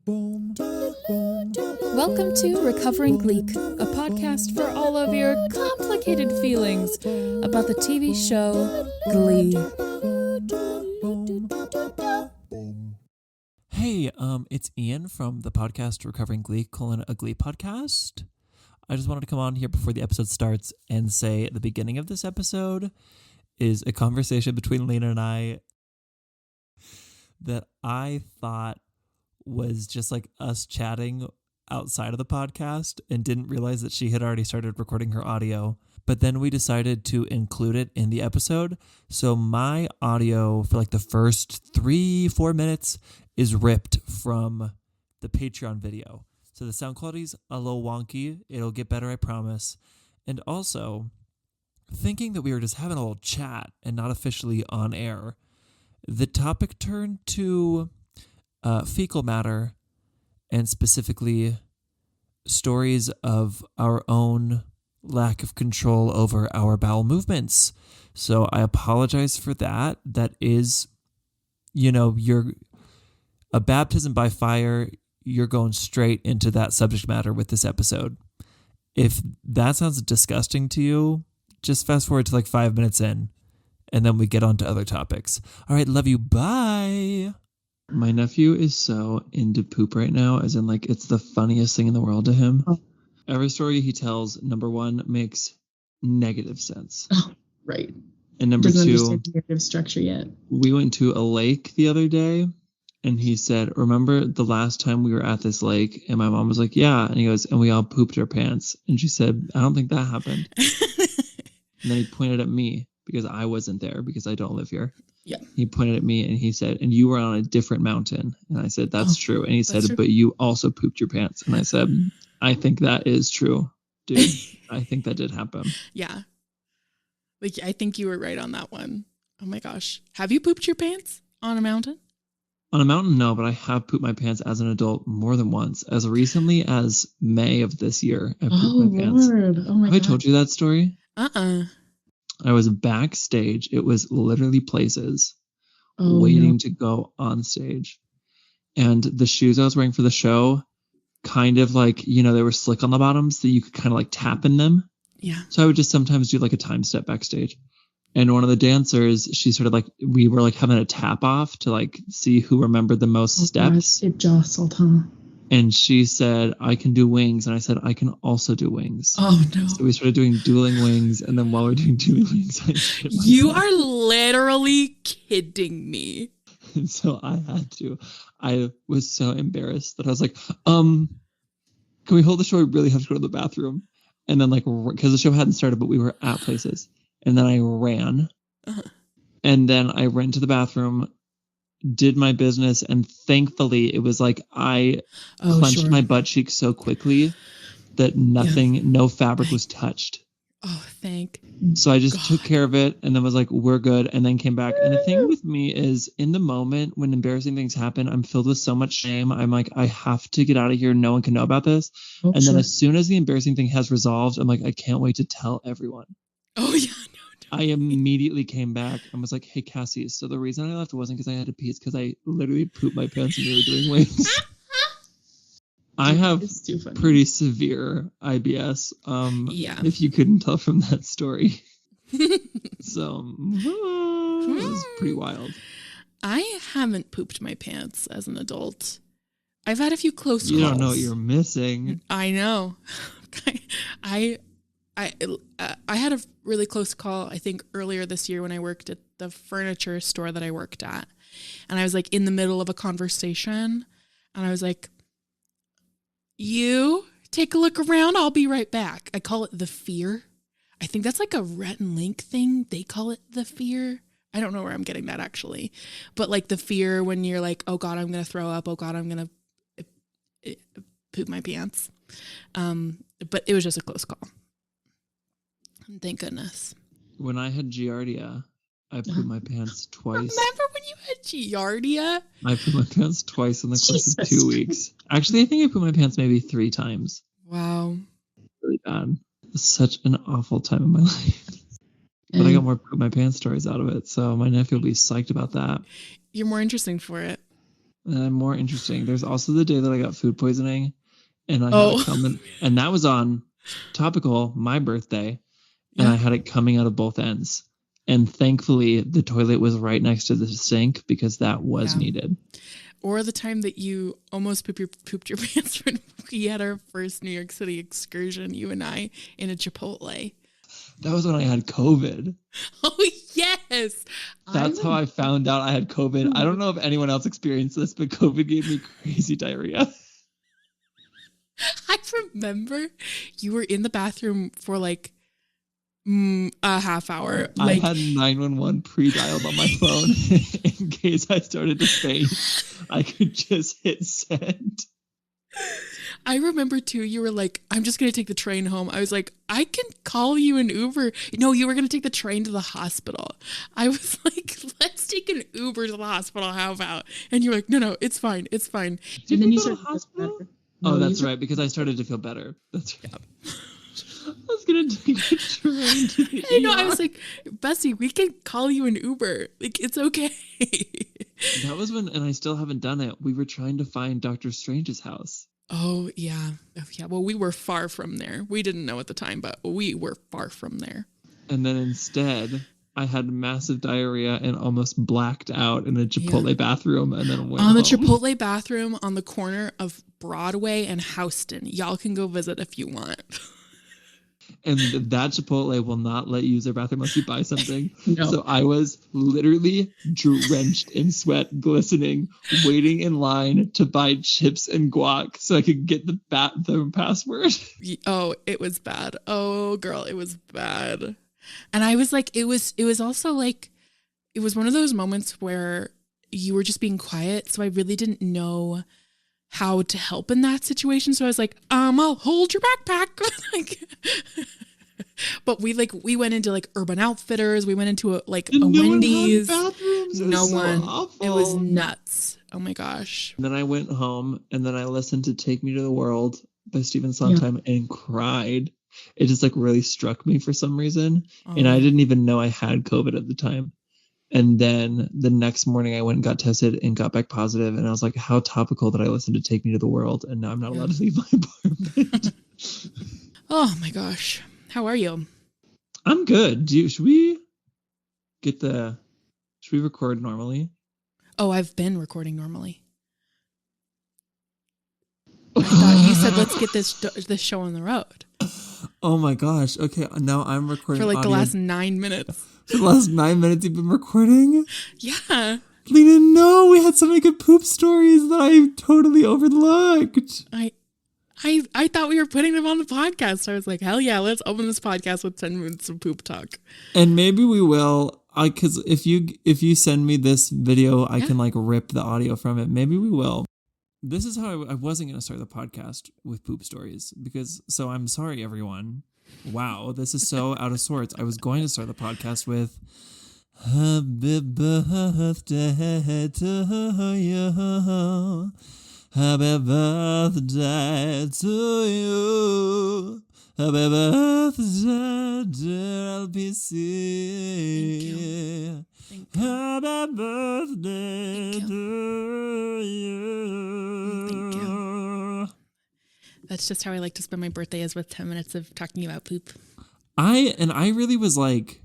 Welcome to Recovering Gleek, a podcast for all of your complicated feelings about the TV show Glee. Hey, it's Ian from the podcast Recovering Gleek, a Glee podcast. I just wanted to come on here before the episode starts and say at the beginning of this episode is a conversation between Lena and I that I thought was just like us chatting outside of the podcast and didn't realize that she had already started recording her audio. But then we decided to include it in the episode. So my audio for like the first 3-4 minutes is ripped from the Patreon video. So the sound quality's a little wonky. It'll get better, I promise. And also, thinking that we were just having a little chat and not officially on air, the topic turned to fecal matter, and specifically stories of our own lack of control over our bowel movements. So I apologize for that. That is, you're a baptism by fire. You're going straight into that subject matter with this episode. If that sounds disgusting to you, just fast forward to like 5 minutes in, and then we get on to other topics. All right, love you. Bye. My nephew is so into poop right now, as in like it's the funniest thing in the world to him. Oh. Every story he tells, number one, makes negative sense. Oh, right. And number Doesn't two, understand the narrative structure yet. We went to a lake the other day, and he said, "Remember the last time we were at this lake?" And my mom was like, "Yeah." And he goes, "And we all pooped our pants." And she said, "I don't think that happened." And then he pointed at me because I wasn't there because I don't live here. Yeah. He pointed at me and he said, "And you were on a different mountain." And I said, "That's true." And he said, true. "But you also pooped your pants." And I said, "I think that is true, dude. I think that did happen." Yeah. Like, I think you were right on that one. Oh my gosh. Have you pooped your pants on a mountain? On a mountain, no, but I have pooped my pants as an adult more than once. As recently as May of this year, I pooped my pants. Lord. Oh my Have God. I told you that story? Uh-uh. I was backstage. It was literally places waiting to go on stage. And the shoes I was wearing for the show, kind of like, they were slick on the bottoms so you could kind of like tap in them. Yeah. So I would just sometimes do like a time step backstage. And one of the dancers, she sort of like, we were like having a tap off to like see who remembered the most steps. It jostled, huh? And she said, "I can do wings." And I said, "I can also do wings." Oh no. So we started doing dueling wings. And then while we were doing dueling wings, I shit myself. You are literally kidding me. And so I was so embarrassed that I was like, can we hold the show? I really have to go to the bathroom. And then like, because the show hadn't started, but we were at places. And then I ran. Uh-huh. And then I ran to the bathroom, did my business. And thankfully it was like, I clenched my butt cheek so quickly that no fabric was touched. Oh, thank So I just God. took care of it and then was like, we're good. And then came back. And the thing with me is in the moment when embarrassing things happen, I'm filled with so much shame. I'm like, I have to get out of here. No one can know about this. Oh, and then as soon as the embarrassing thing has resolved, I'm like, I can't wait to tell everyone. Oh, yeah. No. I immediately came back and was like, "Hey, Cassie, so the reason I left wasn't because I had to pee. It's because I literally pooped my pants and we were doing wings." I have pretty severe IBS. Yeah. If you couldn't tell from that story. So it was pretty wild. I haven't pooped my pants as an adult. I've had a few close calls. You don't know what you're missing. I know. I had a really close call, I think, earlier this year when I worked at the furniture store that I worked at. And I was like in the middle of a conversation. And I was like, "You take a look around. I'll be right back." I call it the fear. I think that's like a Rhett and Link thing. They call it the fear. I don't know where I'm getting that actually. But like the fear when you're like, "Oh God, I'm going to throw up. Oh God, I'm going to poop my pants." But it was just a close call. Thank goodness. When I had Giardia, I pooped my pants twice. Remember when you had Giardia? I pooped my pants twice in the course of 2 weeks. Actually, I think I pooped my pants maybe 3 times. Wow. Really bad. It was such an awful time in my life. But I got more poop my pants stories out of it, so my nephew will be psyched about that. You're more interesting for it. More interesting. There's also the day that I got food poisoning, and I had it coming, and that was on topical my birthday, and I had it coming out of both ends. And thankfully, the toilet was right next to the sink because that was needed. Or the time that you almost pooped your pants when we had our first New York City excursion, you and I, in a Chipotle. That was when I had COVID. Oh, yes. That's how I found out I had COVID. I don't know if anyone else experienced this, but COVID gave me crazy diarrhea. I remember you were in the bathroom for like a half hour. I had 911 pre-dialed on my phone in case I started to faint. I could just hit send. I remember too, you were like, I'm just going to take the train home. I was like, I can call you an Uber. No, you were going to take the train to the hospital. I was like, let's take an Uber to the hospital. How about? And you were like, no, it's fine. It's fine. And then you started to the hospital? Oh, that's right. Because I started to feel better. That's right. Yeah. I was going to take a train to the I know. I was like, Bessie, we can call you an Uber. Like, it's okay. That was when, and I still haven't done it. We were trying to find Dr. Strange's house. Oh, yeah. Well, we were far from there. We didn't know at the time, but we were far from there. And then instead, I had massive diarrhea and almost blacked out in a Chipotle bathroom and then went on the home. Chipotle bathroom on the corner of Broadway and Houston. Y'all can go visit if you want. And that Chipotle will not let you use their bathroom unless you buy something. No. So I was literally drenched in sweat, glistening, waiting in line to buy chips and guac so I could get the bathroom password. Oh, it was bad. Oh, girl, it was bad. And I was like, it was also like, it was one of those moments where you were just being quiet. So I really didn't know how to help in that situation. So I was like, I'll hold your backpack. Like, but we went into like Urban Outfitters. We went into a Wendy's. No one. Awful. It was nuts. Oh my gosh. And then I went home and then I listened to Take Me to the World by Stephen Sondheim and cried. It just like really struck me for some reason. And I didn't even know I had COVID at the time. And then the next morning I went and got tested and got back positive. And I was like, how topical that I listened to Take Me to the World. And now I'm not allowed to leave my apartment. Oh my gosh. How are you? I'm good. Should we record normally? Oh, I've been recording normally. I thought you said let's get this show on the road. Oh my gosh. Okay, now I'm recording for like audio. the last 9 minutes. For the last 9 minutes you've been recording? Yeah. Lena, no, we had so many good poop stories that I totally overlooked. I thought we were putting them on the podcast. I was like, hell yeah, let's open this podcast with 10 minutes of poop talk. And maybe we will. Because if you send me this video, I can like rip the audio from it. Maybe we will. This is how I wasn't going to start the podcast with poop stories so I'm sorry, everyone. Wow, this is so out of sorts. I was going to start the podcast with Happy birthday to you. Happy birthday to you. Happy birthday, dear LPC. Thank you. Happy birthday to you. Thank you. That's just how I like to spend my birthday, is with 10 minutes of talking about poop. I really was like,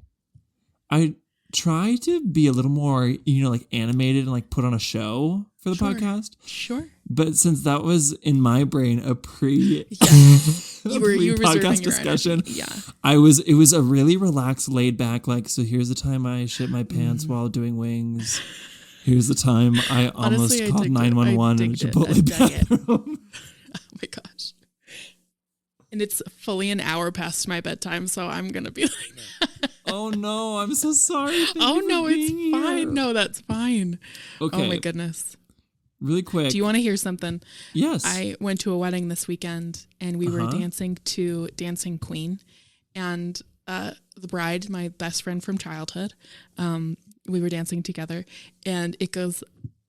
I try to be a little more, like animated and like put on a show for the podcast. Sure. But since that was in my brain a pre podcast discussion, yeah, it was a really relaxed, laid back, like, so here's the time I shit my pants while doing wings. Here's the time I almost called 911 in a Chipotle bathroom. Oh my gosh. And it's fully an hour past my bedtime, so I'm going to be like, oh no, I'm so sorry. Oh no, it's fine. No, that's fine. Okay. Oh my goodness. Really quick. Do you want to hear something? Yes. I went to a wedding this weekend and we were dancing to Dancing Queen, and the bride, my best friend from childhood, we were dancing together, and it goes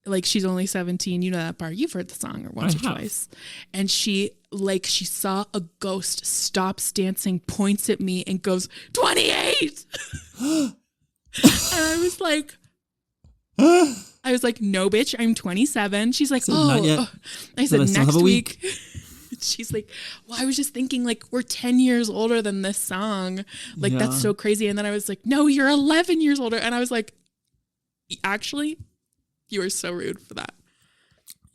like, she's only 17. You know that part. You've heard the song once or twice. And she saw a ghost, stops dancing, points at me and goes, 28. And I was like, I was like, no, bitch, I'm 27. She's like, Not yet. I said, I still next have a week. She's like, well, I was just thinking like we're 10 years older than this song. Like, that's so crazy. And then I was like, no, you're 11 years older. And I was like, actually, you are so rude for that.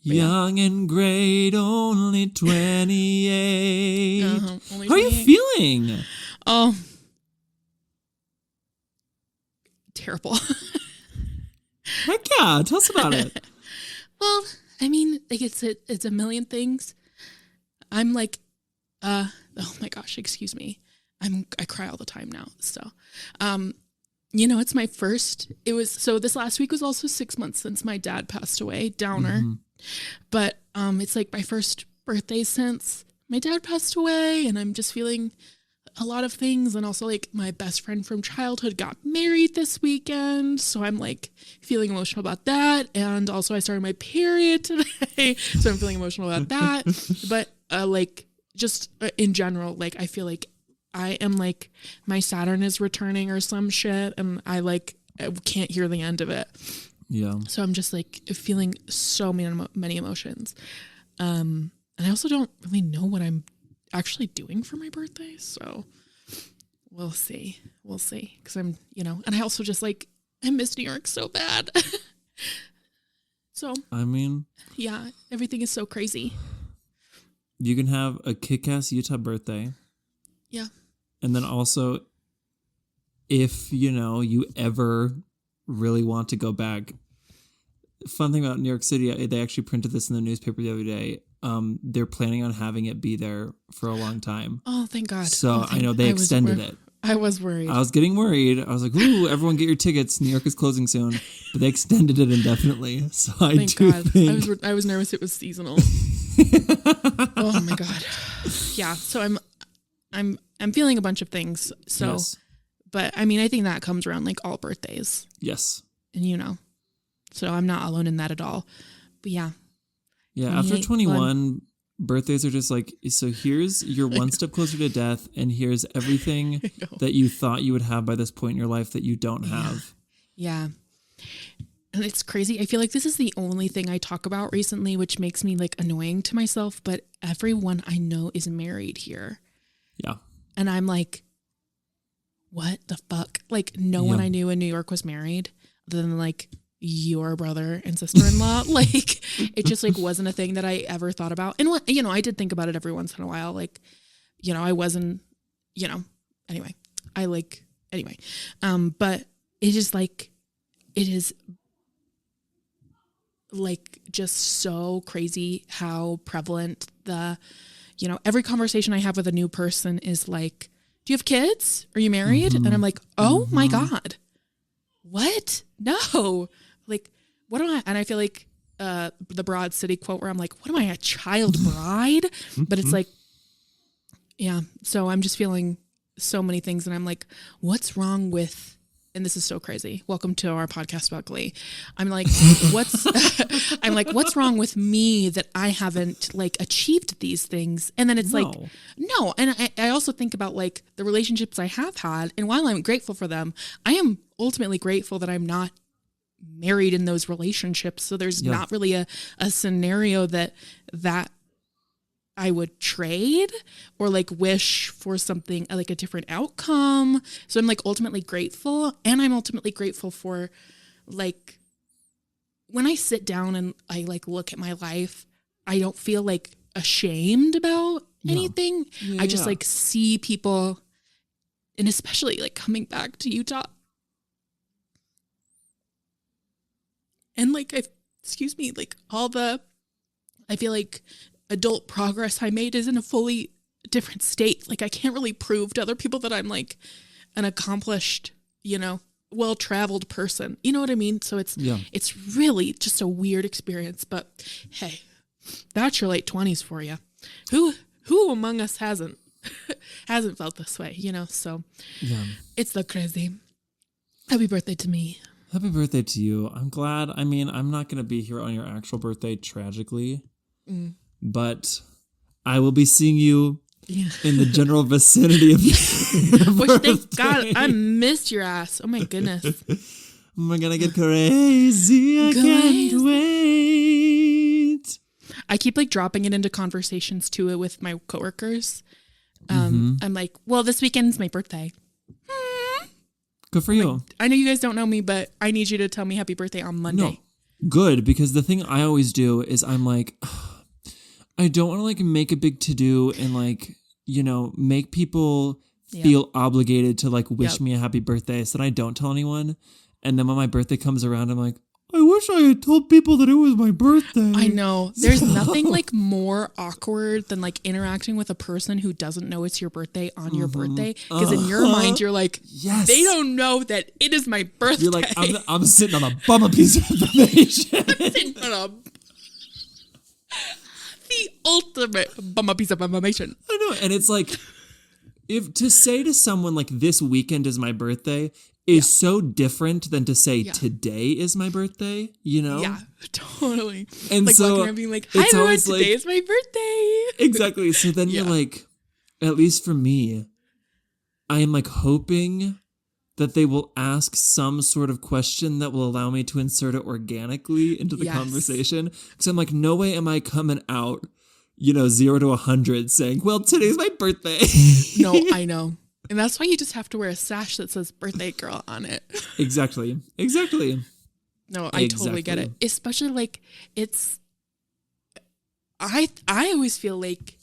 But young and great, only 28. Only How are you 28. feeling? Oh, terrible. Heck yeah, tell us about it. Well, I mean, like it's a million things. I'm like, oh my gosh, excuse me. I cry all the time now. So, it's my first, so this last week was also 6 months since my dad passed away, downer. Mm-hmm. But, it's like my first birthday since my dad passed away, and I'm just feeling a lot of things. And also like my best friend from childhood got married this weekend. So I'm like feeling emotional about that. And also I started my period today. So I'm feeling emotional about that. But in general, like I feel like I am like my Saturn is returning or some shit. And I can't hear the end of it. Yeah. So I'm just like feeling so many emotions. And I also don't really know what I'm actually doing for my birthday, so we'll see because I'm and I also just like I miss New York so bad. So I mean, yeah, everything is so crazy. You can have a kick-ass Utah birthday, Yeah, and then also if you ever really want to go back, fun thing about New York City, they actually printed this in the newspaper the other day. They're planning on having it be there for a long time. Oh, thank God. So I know they extended it. I was worried. I was getting worried. I was like, ooh, everyone get your tickets. New York is closing soon. But they extended it indefinitely. So Thank God. think... I was nervous it was seasonal. Oh my God. Yeah. So I'm feeling a bunch of things. So, yes. But I mean, I think that comes around like all birthdays. Yes. And so I'm not alone in that at all. But yeah. Yeah. After 21, birthdays are just like, so here's you're one step closer to death, and here's everything that you thought you would have by this point in your life that you don't have. Yeah. And it's crazy. I feel like this is the only thing I talk about recently, which makes me like annoying to myself, but everyone I know is married here. Yeah. And I'm like, what the fuck? Like no one I knew in New York was married other than like your brother and sister-in-law. Like it just like wasn't a thing that I ever thought about. And what, I did think about it every once in a while. Like, I wasn't, anyway, but it is like, it is like just so crazy how prevalent every conversation I have with a new person is like, do you have kids? Are you married? Mm-hmm. And I'm like, oh my God, what? No. Like, what am I? And I feel like the Broad City quote where I'm like, what am I, a child bride? But it's like, yeah. So I'm just feeling so many things. And I'm like, what's wrong with, and this is so crazy. Welcome to our podcast about Glee. I'm like, what's wrong with me that I haven't like achieved these things? And then it's like, no. And I also think about like the relationships I have had. And while I'm grateful for them, I am ultimately grateful that I'm not married in those relationships. So there's not really a scenario that I would trade or like wish for something like a different outcome. So I'm like ultimately grateful. And I'm ultimately grateful for like when I sit down and I like look at my life, I don't feel like ashamed about anything. I just like see people, and especially like coming back to Utah. And like, like I feel like adult progress I made is in a fully different state. Like I can't really prove to other people that I'm like an accomplished, well-traveled person. You know what I mean? So it's really just a weird experience, but hey, that's your late 20s for you. Who among us hasn't felt this way, So it's so crazy. Happy birthday to me. Happy birthday to you. I'm glad. I mean, I'm not going to be here on your actual birthday, tragically, but I will be seeing you in the general vicinity of your Which, thank God, I missed your ass. Oh my goodness. We're gonna get crazy. I can't wait. I keep like dropping it into conversations too with my coworkers. I'm like, well, this weekend's my birthday. Good for you. Like, I know you guys don't know me, but I need you to tell me happy birthday on Monday. No, good, because the thing I always do is I'm like, I don't want to like make a big to-do and like, you know, make people feel obligated to like wish me a happy birthday, so that I don't tell anyone. And then when my birthday comes around, I'm like, I wish I had told people that it was my birthday. I know. There's nothing like more awkward than like interacting with a person who doesn't know it's your birthday on your birthday. Because in your mind, you're like, yes, they don't know that it is my birthday. You're like, I'm sitting on a bum piece of information. I'm sitting on the ultimate bum piece of information. I know. And it's like, if to say to someone like this weekend is my birthday is so different than to say today is my birthday, you know? Yeah, totally. And like so walking around being like, hi everyone, today is my birthday. Exactly. So then you're like, at least for me, I am like hoping that they will ask some sort of question that will allow me to insert it organically into the conversation. Because I'm like, no way am I coming out, 0 to 100 saying, well, today's my birthday. No, I know. And that's why you just have to wear a sash that says birthday girl on it. Exactly. No, I totally get it. Especially like I always feel like,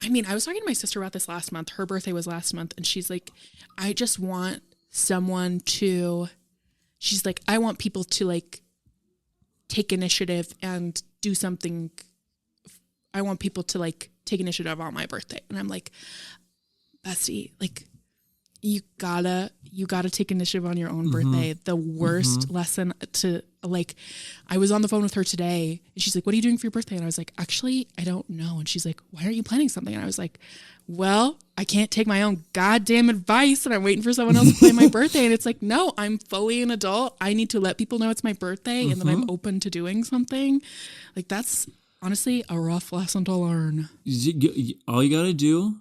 I mean, I was talking to my sister about this last month. Her birthday was last month. And she's like, I just want someone to, she's like, I want people to like take initiative and do something. I want people to like take initiative on my birthday. And I'm like, Bestie, like you gotta take initiative on your own birthday. The worst lesson to like, I was on the phone with her today and she's like, what are you doing for your birthday? And I was like, actually, I don't know. And she's like, why aren't you planning something? And I was like, well, I can't take my own goddamn advice and I'm waiting for someone else to plan my birthday. And it's like, no, I'm fully an adult. I need to let people know it's my birthday and that I'm open to doing something. Like that's honestly a rough lesson to learn. All you gotta do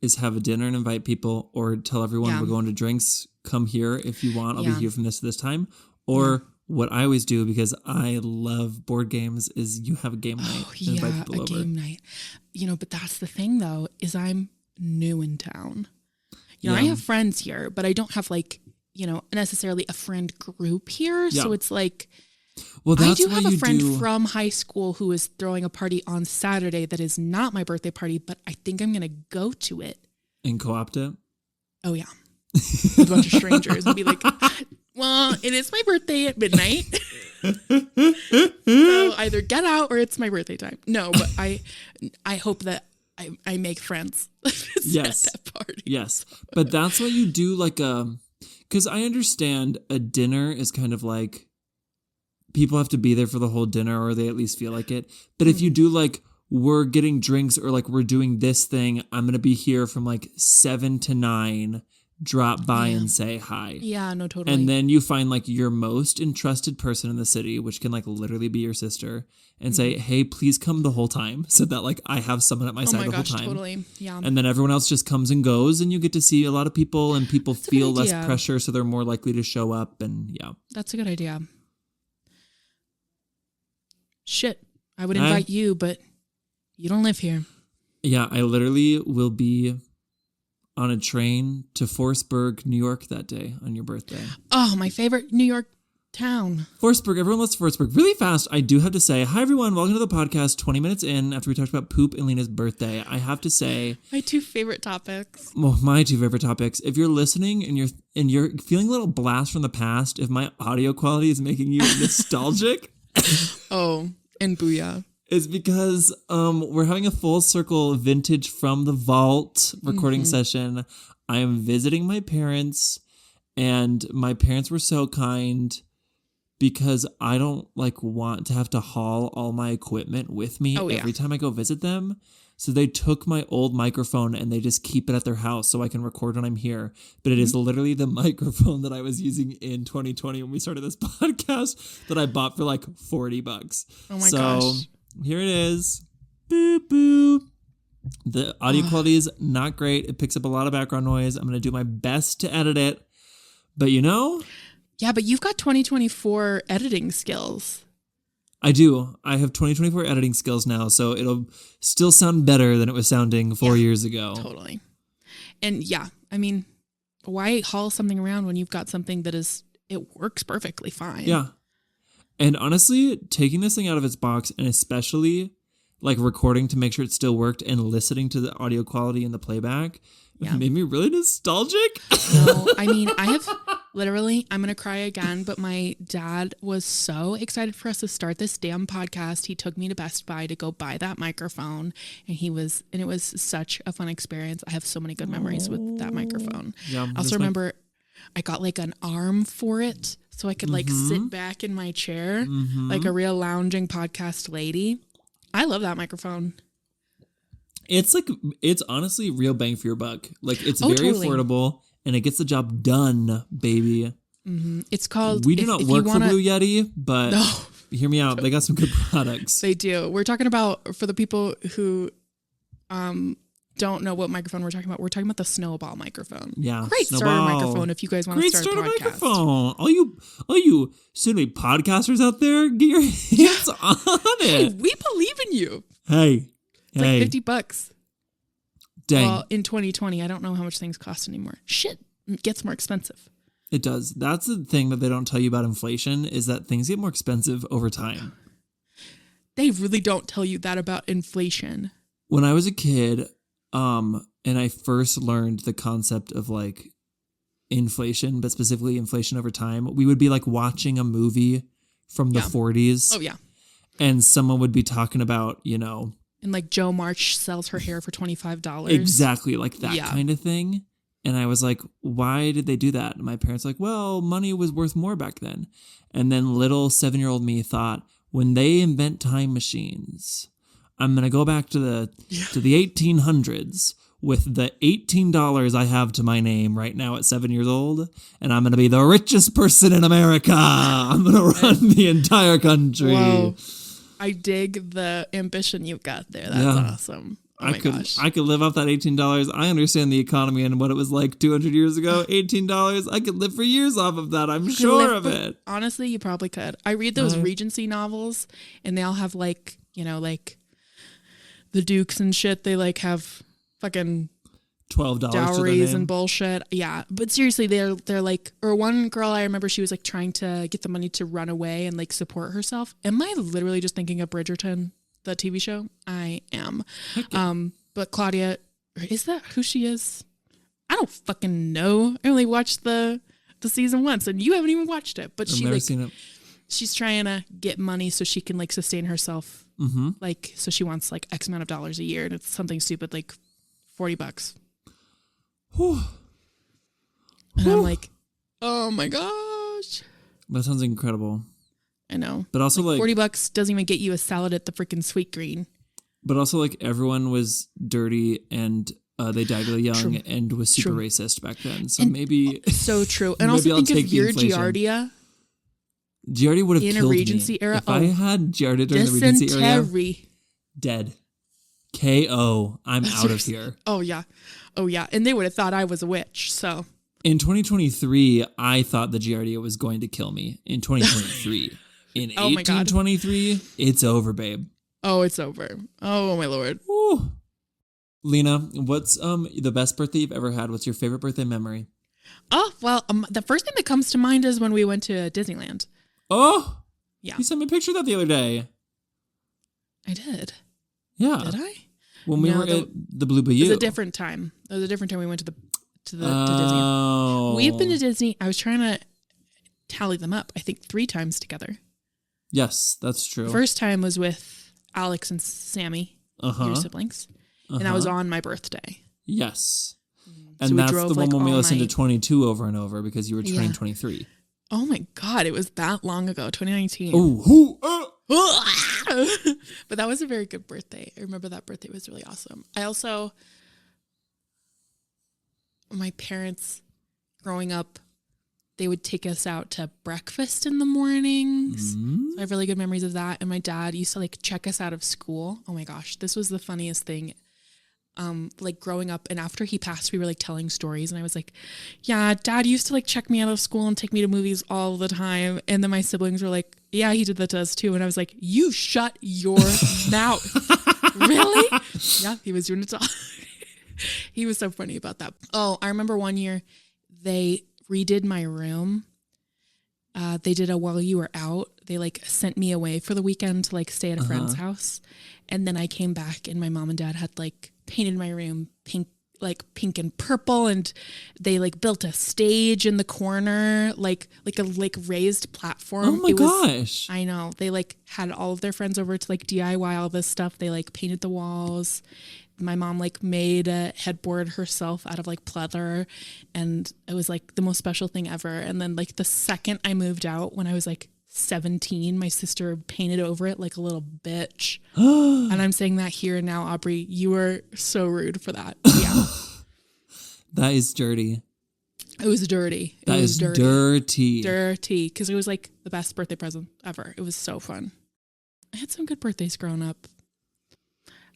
is have a dinner and invite people, or tell everyone we're going to drinks. Come here if you want. I'll be here from this to this time. Or what I always do, because I love board games, is you have a game night and invite people over. Game night. But that's the thing though, is I'm new in town. I have friends here, but I don't have like, necessarily a friend group here. Yeah. So it's like, well, I do have a friend from high school who is throwing a party on Saturday that is not my birthday party, but I think I'm going to go to it. And co-opt it? Oh, yeah. With a bunch of strangers and be like, well, it is my birthday at midnight. So either get out or it's my birthday time. No, but I hope that I make friends. Yes. At that party. Yes. But that's what you do, like, because I understand a dinner is kind of like, people have to be there for the whole dinner, or they at least feel like it. But if you do like, we're getting drinks, or like we're doing this thing, I'm going to be here from like 7 to 9, drop by and say hi. Yeah, no, totally. And then you find like your most entrusted person in the city, which can like literally be your sister, and say, hey, please come the whole time, so that like I have someone at my side the whole time. Totally. Yeah. And then everyone else just comes and goes, and you get to see a lot of people, and people feel less pressure, so they're more likely to show up. And that's a good idea. Shit, I would invite you, but you don't live here. Yeah, I literally will be on a train to Forestburg, New York that day on your birthday. Oh, my favorite New York town. Forestburg, everyone loves Forestburg. Really fast, I do have to say, hi everyone, welcome to the podcast 20 minutes in after we talked about poop and Lena's birthday. I have to say... my two favorite topics. Well, my two favorite topics. If you're listening and you're feeling a little blast from the past, if my audio quality is making you nostalgic... Oh, and booyah. Is because we're having a full circle vintage from the vault recording session. I am visiting my parents, and my parents were so kind, because I don't like want to have to haul all my equipment with me every time I go visit them. So they took my old microphone and they just keep it at their house so I can record when I'm here. But it is literally the microphone that I was using in 2020 when we started this podcast that I bought for like $40. Oh my gosh. Here it is. Boop, boop. The audio quality is not great. It picks up a lot of background noise. I'm going to do my best to edit it. But Yeah, but you've got 2024 editing skills. I do. I have 2024 editing skills now, so it'll still sound better than it was sounding 4 years ago. Totally. And yeah, I mean, why haul something around when you've got something that it works perfectly fine? Yeah. And honestly, taking this thing out of its box and especially like recording to make sure it still worked and listening to the audio quality in the playback made me really nostalgic. No, I mean, I have literally, I'm going to cry again, but my dad was so excited for us to start this damn podcast. He took me to Best Buy to go buy that microphone and it was such a fun experience. I have so many good memories with that microphone. Yeah, I also remember I got like an arm for it so I could like sit back in my chair like a real lounging podcast lady. I love that microphone. It's honestly real bang for your buck. Like it's very totally. affordable and it gets the job done, baby. It's called. We do not work for Blue Yeti, but hear me out. They got some good products. They do. We're talking about, for the people who don't know what microphone we're talking about the Snowball microphone. Yeah, great starter microphone if you guys want to start a podcast. Microphone. All you soon-to-be podcasters out there, get your hands on it. Hey, we believe in you. Hey. It's like $50. Dang. Well, in 2020, I don't know how much things cost anymore. Shit, it gets more expensive. It does. That's the thing that they don't tell you about inflation is that things get more expensive over time. They really don't tell you that about inflation. When I was a kid, and I first learned the concept of like inflation, but specifically inflation over time, we would be like watching a movie from the 40s. Oh, yeah. And someone would be talking about, you know, and like Joe March sells her hair for $25. Exactly, like that kind of thing. And I was like, why did they do that? And my parents were like, well, money was worth more back then. And then little 7-year-old me thought, when they invent time machines, I'm going to go back to the 1800s with the $18 I have to my name right now at 7 years old. And I'm going to be the richest person in America. I'm going to run the entire country. Whoa. I dig the ambition you've got there. That's awesome. Oh my gosh. I could live off that $18. I understand the economy and what it was like 200 years ago. $18. I could live for years off of that. I'm sure of it. Honestly, you probably could. I read those Regency novels and they all have like, you know, like the dukes and shit. They like have fucking $12 dowries and bullshit. Yeah, but seriously, they're like, or one girl I remember, she was like trying to get the money to run away and like support herself. Am I literally just thinking of Bridgerton, the TV show? I am. But Claudia, is that who she is? I don't fucking know. I only watched the season once, and you haven't even watched it. But she like, she's trying to get money so she can like sustain herself. Like, so she wants like X amount of dollars a year, and it's something stupid like $40. Whew. And I'm like, oh my gosh. That sounds incredible. I know. But also like $40 doesn't even get you a salad at the freaking Sweet Green. But also like everyone was dirty and they died really young and was super racist back then. So and maybe. So true. And also think of your Giardia. Giardia would have in killed a Regency me. era. If I had Giardia during the Regency era. Dead. KO. I'm out of here. Oh, yeah. Oh, yeah. And they would have thought I was a witch, so. In 2023, I thought the Giardia was going to kill me. In 2023. In 1823, it's over, babe. Oh, it's over. Oh, my Lord. Ooh. Lena, what's the best birthday you've ever had? What's your favorite birthday memory? Oh, well, the first thing that comes to mind is when we went to Disneyland. Oh. Yeah. You sent me a picture of that the other day. I did. Yeah. Did I? When we were at the Blue Bayou. It was a different time. It was a different time we went to Disney. We've been to Disney. I was trying to tally them up. I think 3 times together. Yes, that's true. First time was with Alex and Sammy, your siblings. And that was on my birthday. Yes. And so that's the one when we listened to 22 over and over because you were turning 23. Oh my God, it was that long ago, 2019. But that was a very good birthday. I remember that birthday was really awesome. I also, my parents growing up, they would take us out to breakfast in the mornings. So I have really good memories of that. And my dad used to like check us out of school. Oh my gosh, this was the funniest thing. like growing up, and after he passed, we were like telling stories, and I was like, yeah, Dad used to like check me out of school and take me to movies all the time. And then my siblings were like, yeah, he did that to us too. And I was like, you shut your mouth. Really? Yeah, he was doing it to He was so funny about that. Oh, I remember one year they redid my room. They did a while you were out. They like sent me away for the weekend to like stay at a friend's house. And then I came back and my mom and dad had like painted my room pink and purple. And they like built a stage in the corner, like a raised platform. Oh my gosh. I know. They like had all of their friends over to like DIY all this stuff. They like painted the walls. My mom like made a headboard herself out of like pleather, and it was like the most special thing ever. And then like the second I moved out when I was like 17, my sister painted over it like a little bitch. And I'm saying that here and now, Aubrey, you were so rude for that. Yeah. That is dirty. It was dirty. That is dirty. Dirty. Because it was like the best birthday present ever. It was so fun. I had some good birthdays growing up.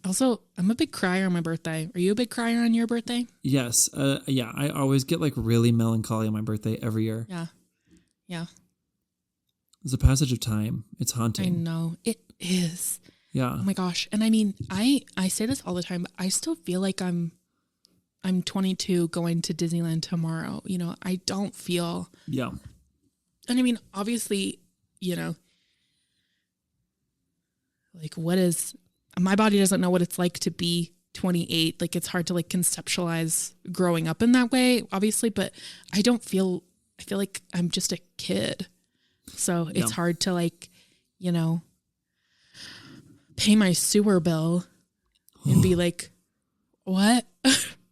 Also, I'm a big crier on my birthday. Are you a big crier on your birthday? Yes. Yeah, I always get like really melancholy on my birthday every year. Yeah. Yeah. It's a passage of time. It's haunting. I know. It is. Yeah. Oh my gosh. And I mean, I say this all the time, but I still feel like I'm 22 going to Disneyland tomorrow. You know, I don't feel. Yeah. And I mean, obviously, you know, like my body doesn't know what it's like to be 28. Like it's hard to like conceptualize growing up in that way, obviously, but I feel like I'm just a kid. So it's hard to like, you know, pay my sewer bill and be like, what?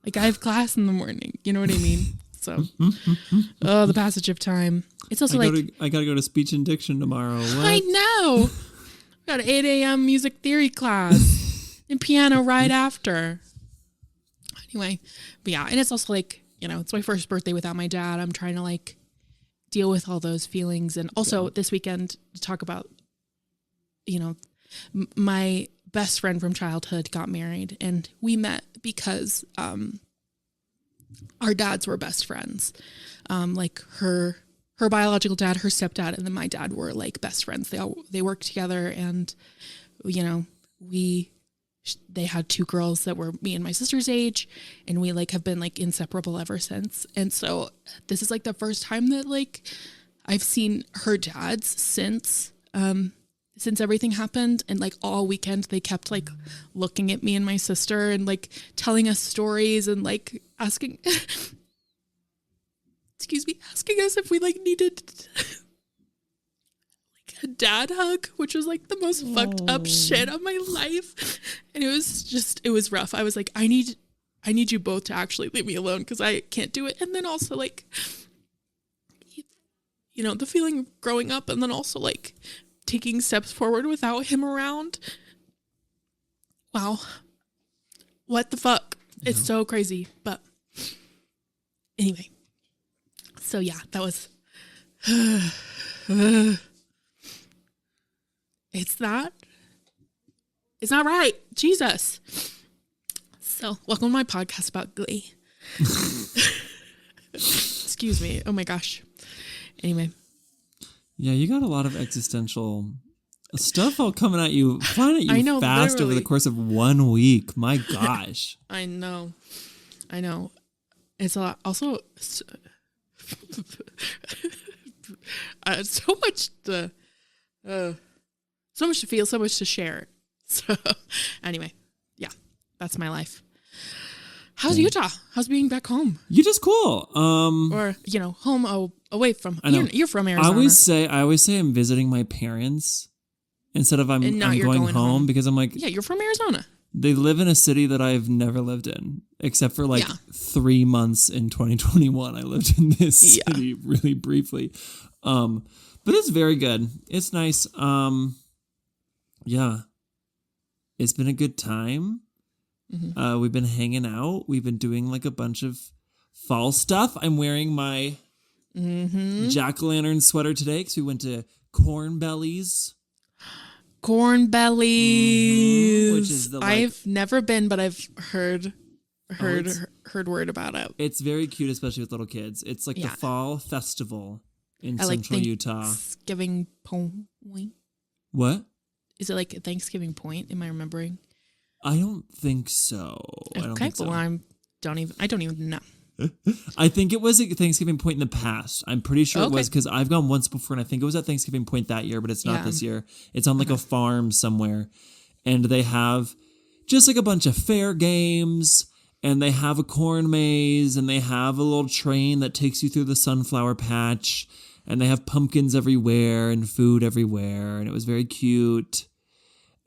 Like I have class in the morning. You know what I mean? So, the passage of time. It's also I gotta go to speech and diction tomorrow. What? I know. Got an 8 a.m. music theory class and piano right after. Anyway, but yeah, and it's also like, you know, it's my first birthday without my dad. I'm trying to like deal with all those feelings. And also this weekend to talk about, you know, my best friend from childhood got married, and we met because our dads were best friends. Like her biological dad, her stepdad, and then my dad were like best friends. They worked together, and you know, they had 2 girls that were me and my sister's age, and we like have been like inseparable ever since. And so this is like the first time that like I've seen her dads since everything happened. And like all weekend they kept like looking at me and my sister and like telling us stories and like asking us if we like needed like a dad hug, which was like the most fucked up shit of my life. And it was rough. I was like, I need you both to actually leave me alone because I can't do it. And then also like, you know, the feeling of growing up, and then also like taking steps forward without him around. Wow. What the fuck? Yeah. It's so crazy. But anyway. So yeah, that was it's not right. Jesus. So welcome to my podcast about Glee. Excuse me. Oh my gosh. Anyway. Yeah, you got a lot of existential stuff all coming at you, flying at you I know, fast literally. over the course of 1 week. My gosh. I know. It's a lot. Also, so much to feel, so much to share. So anyway, yeah, that's my life. How's Utah? How's being back home? Utah's cool. Or, you know, home away from, I know. You're from Arizona. I always say I'm visiting my parents instead of I'm going home, because I'm like, yeah, you're from Arizona. They live in a city that I've never lived in, except for like 3 months in 2021. I lived in this city really briefly. But it's very good. It's nice. Yeah. It's been a good time. Mm-hmm. We've been hanging out. We've been doing like a bunch of fall stuff. I'm wearing my jack-o'-lantern sweater today because we went to Corn Bellies. corn bellies. Which is the, like, I've never been, but I've heard word about it. It's very cute, especially with little kids. It's like the fall festival in central Utah. Thanksgiving Point. What? Is it like a Thanksgiving Point? Am I remembering? I don't think so. Okay, I don't think so. Well, I don't even know. I think it was at Thanksgiving Point in the past. I'm pretty sure it was, because I've gone once before, and I think it was at Thanksgiving Point that year, but it's not this year. It's on like a farm somewhere, and they have just like a bunch of fair games, and they have a corn maze, and they have a little train that takes you through the sunflower patch, and they have pumpkins everywhere and food everywhere, and it was very cute.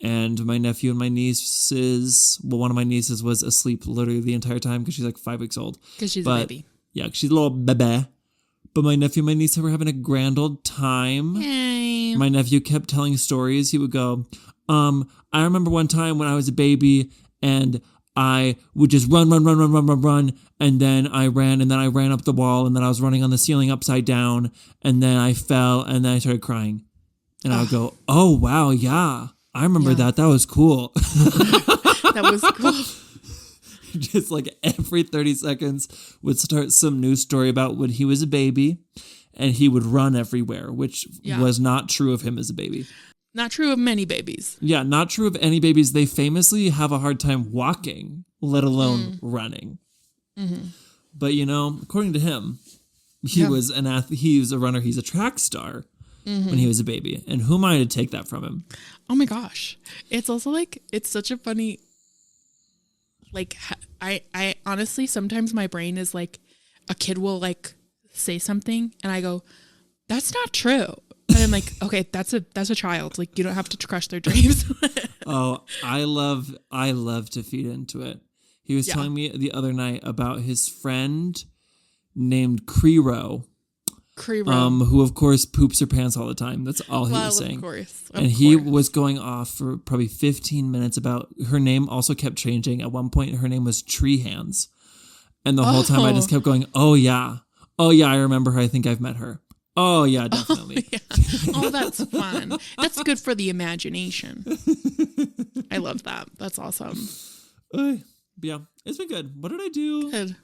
And my nephew and my nieces, well, one of my nieces was asleep literally the entire time because she's like 5 weeks old. Because she's a baby. Yeah, she's a little bebe. But my nephew and my niece were having a grand old time. Yay. My nephew kept telling stories. He would go, I remember one time when I was a baby and I would just run. And then I ran up the wall, and then I was running on the ceiling upside down, and then I fell, and then I started crying. And I would go, oh, wow, yeah. I remember that. That was cool. That was cool. Just like every 30 seconds would start some news story about when he was a baby, and he would run everywhere, which was not true of him as a baby. Not true of many babies. Yeah, not true of any babies. They famously have a hard time walking, let alone running. Mm-hmm. But, according to him, he was an athlete. He was a runner. He's a track star. When he was a baby. And who am I to take that from him? Oh my gosh. It's also like, it's such a funny, like, I honestly, sometimes my brain is like, a kid will like say something and I go, that's not true. And I'm like, okay, that's a child. Like, you don't have to crush their dreams. Oh, I love to feed into it. He was telling me the other night about his friend named Crero. Who of course poops her pants all the time. That's all he was saying. Of he course. was going off for probably 15 minutes about her name. Also kept changing. At one point, her name was Tree Hands, and the whole time I just kept going, "Oh yeah, I remember her. I think I've met her. Oh yeah, definitely." Oh, that's fun. That's good for the imagination. I love that. That's awesome. Yeah, it's been good. What did I do? Good.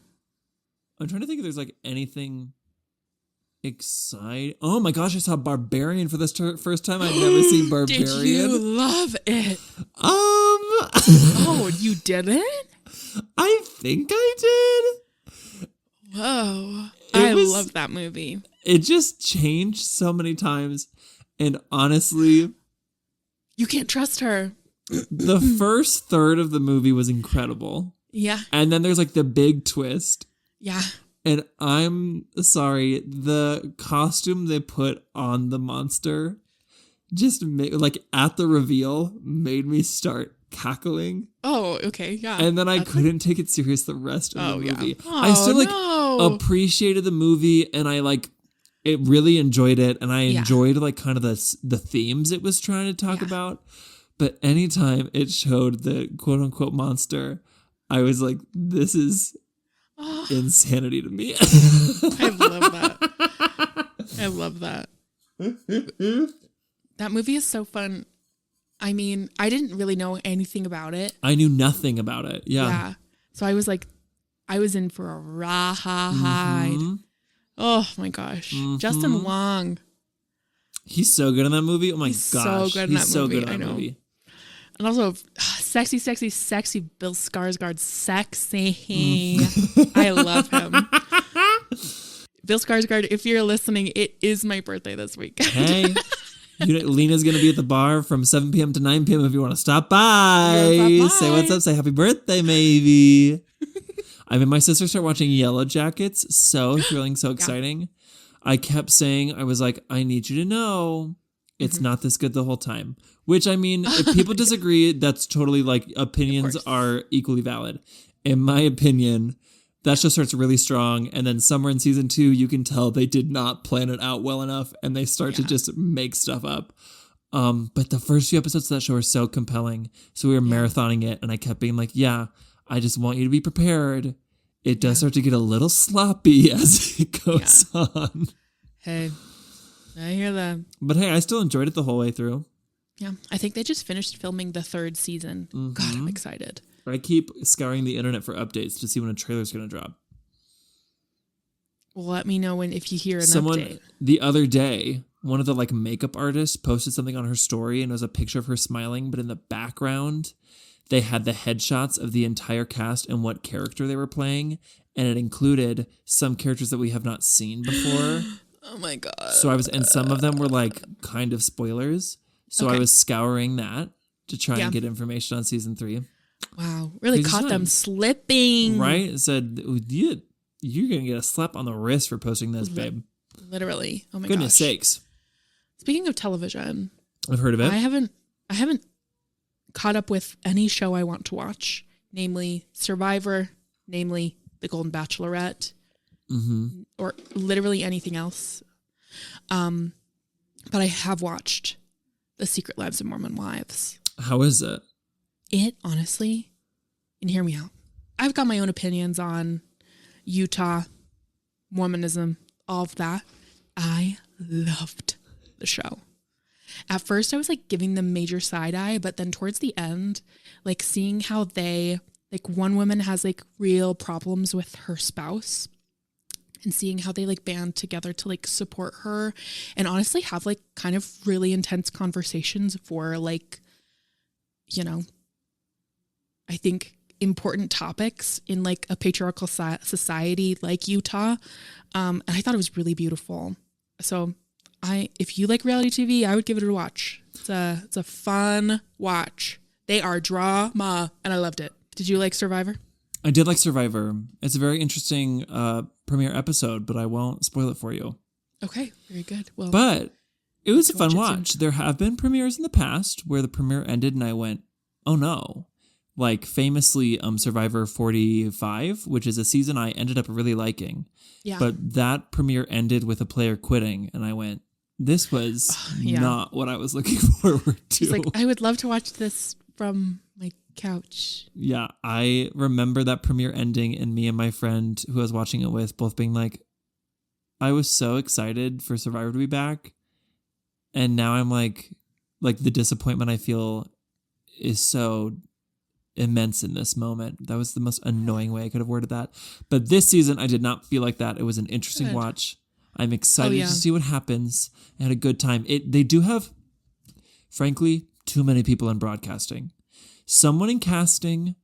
I'm trying to think if there's like anything exciting. Oh my gosh, I saw Barbarian for this first time. I'd never seen Barbarian. Did you love it? Oh, you didn't? I think I did. Whoa. I love that movie. It just changed so many times. And honestly, you can't trust her. The first third of the movie was incredible. Yeah. And then there's like the big twist. Yeah. And I'm sorry, the costume they put on the monster just like at the reveal made me start cackling. Oh, okay, yeah. And then I couldn't take it serious the rest of the movie. Yeah. I still appreciated the movie, and I it really enjoyed it, and I enjoyed like kind of the themes it was trying to talk about. But anytime it showed the quote unquote monster, I was like, this is insanity to me. I love that. I love that. That movie is so fun. I mean, I didn't really know anything about it. I knew nothing about it. Yeah. So I was like, I was in for a ride. Mm-hmm. Oh my gosh. Mm-hmm. Justin Long. He's so good in that movie. Oh my gosh. So good in He's that movie. So good in that movie. And also, sexy Bill Skarsgård. Sexy. I love him. Bill Skarsgård, if you're listening, it is my birthday this weekend. Hey, Lena's going to be at the bar from 7 p.m. to 9 p.m. if you want to stop by. Say what's up. Say happy birthday, maybe. I mean, my sister started watching Yellow Jackets. So thrilling, so exciting. I kept saying, I was like, I need you to know it's not this good the whole time. Which, I mean, if people disagree, that's totally like opinions are equally valid. In my opinion, that show starts really strong. And then somewhere in season 2, you can tell they did not plan it out well enough. And they start to just make stuff up. But the first few episodes of that show are so compelling. So we were marathoning it. And I kept being like, I just want you to be prepared. It does start to get a little sloppy as it goes on. Hey, I hear that. But hey, I still enjoyed it the whole way through. Yeah, I think they just finished filming the 3rd season. God, I'm excited. I keep scouring the internet for updates to see when a trailer's going to drop. Well, let me know if you hear an Someone update. the other day, one of the like makeup artists posted something on her story, and it was a picture of her smiling, but in the background they had the headshots of the entire cast and what character they were playing, and it included some characters that we have not seen before. Oh my God. And some of them were like kind of spoilers. So I was scouring that to try and get information on season 3. Wow. Really Crazy caught them times. slipping. Right? It said, you're going to get a slap on the wrist for posting this, babe. Literally. Oh my Goodness gosh. sakes. Speaking of television, I've heard of it. I haven't caught up with any show I want to watch, namely Survivor, namely The Golden Bachelorette, or literally anything else. But I have watched The Secret Lives of Mormon Wives. How is it? It honestly, and hear me out, I've got my own opinions on Utah, Mormonism, all of that. I loved the show. At first I was like giving them major side eye, but then towards the end, like seeing how they, like one woman has like real problems with her spouse, and seeing how they like band together to like support her and honestly have like kind of really intense conversations for like, you know, I think important topics in like a patriarchal society like Utah. And I thought it was really beautiful. So if you like reality TV, I would give it a watch. It's a fun watch. They are drama and I loved it. Did you like Survivor? I did like Survivor. It's a very interesting premiere episode, but I won't spoil it for you. Okay, very good. Well, but it was a fun watch it watch. There have been premieres in the past where the premiere ended and I went, oh no. Like famously Survivor 45, which is a season I ended up really liking. yeah. But that premiere ended with a player quitting and I went, this was not what I was looking forward to. It's like, I would love to watch this from my couch. Yeah, I remember that premiere ending and me and my friend who I was watching it with both being like, I was so excited for Survivor to be back. And now I'm like the disappointment I feel is so immense in this moment. That was the most annoying way I could have worded that. But this season, I did not feel like that. It was an interesting watch. I'm excited to see what happens. I had a good time. They do have, frankly, too many people in broadcasting. Someone in casting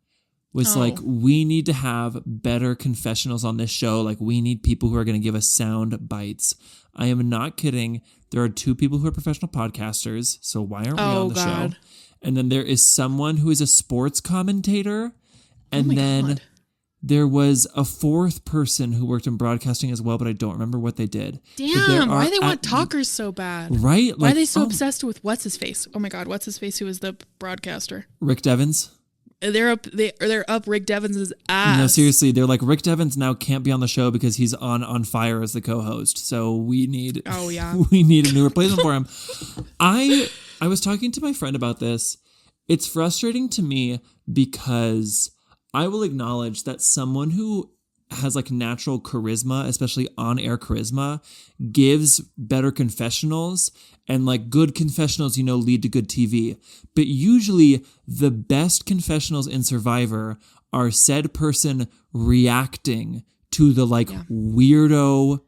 was like, we need to have better confessionals on this show. Like, we need people who are going to give us sound bites. I am not kidding. There are 2 people who are professional podcasters. So why aren't we on the show? And then there is someone who is a sports commentator. And then there was a 4th person who worked in broadcasting as well, but I don't remember what they did. Damn, why they want talkers so bad? Right? Why are they so obsessed with what's-his-face? Oh my God, what's-his-face who is the broadcaster? Rick Devens. They're up Rick Devens' ass. No, seriously, they're like, Rick Devens now can't be on the show because he's on fire as the co-host. So we need we need a new replacement for him. I was talking to my friend about this. It's frustrating to me because I will acknowledge that someone who has like natural charisma, especially on-air charisma, gives better confessionals, and like good confessionals, lead to good TV. But usually the best confessionals in Survivor are said person reacting to the weirdo